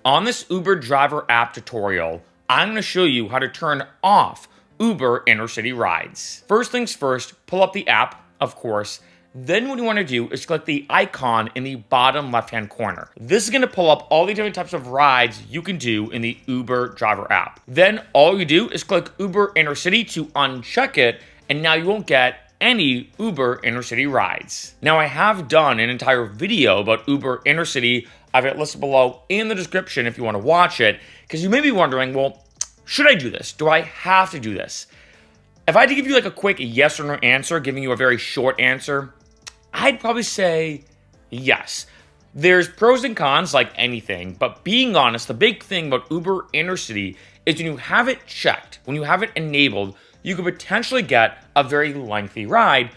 On this Uber driver app tutorial, I'm going to show you how to turn off Uber intercity rides. First things first, pull up the app, of course. Then what you want to do is click the icon in the bottom left-hand corner. This is going to pull up all the different types of rides you can do in the Uber driver app. Then all you do is click Uber Intercity to uncheck it, and now you won't get any Uber intercity rides. Now, I have done an entire video about Uber intercity. I have it listed below in the description if you want to watch it, because you may be wondering, well, should I do this? Do I have to do this? If I had to give you like a quick yes or no answer, giving you a very short answer, I'd probably say yes. There's pros and cons like anything, but being honest, the big thing about Uber intercity is when you have it checked, when you have it enabled, you could potentially get a very lengthy ride,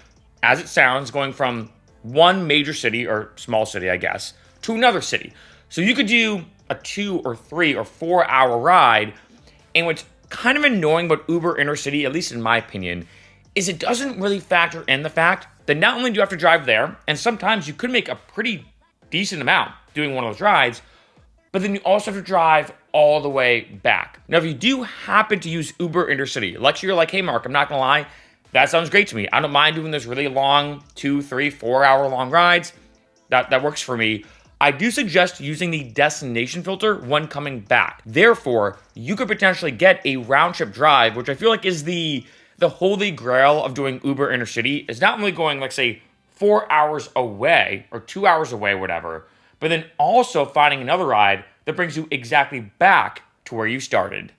as it sounds, going from one major city, or small city, I guess, to another city. So you could do a 2 or 3 or 4 hour ride. And what's kind of annoying about Uber intercity, at least in my opinion, is it doesn't really factor in the fact that not only do you have to drive there, and sometimes you could make a pretty decent amount doing one of those rides, but then you also have to drive all the way back. Now, if you do happen to use Uber intercity, like you're like, hey, Mark, I'm not gonna lie, that sounds great to me. I don't mind doing those really long 2, 3, 4 hour long rides. That works for me. I do suggest using the destination filter when coming back. Therefore, you could potentially get a round trip drive, which I feel like is the holy grail of doing Uber intercity, is not only going, like, say, 4 hours away or 2 hours away, whatever, but then also finding another ride that brings you exactly back to where you started.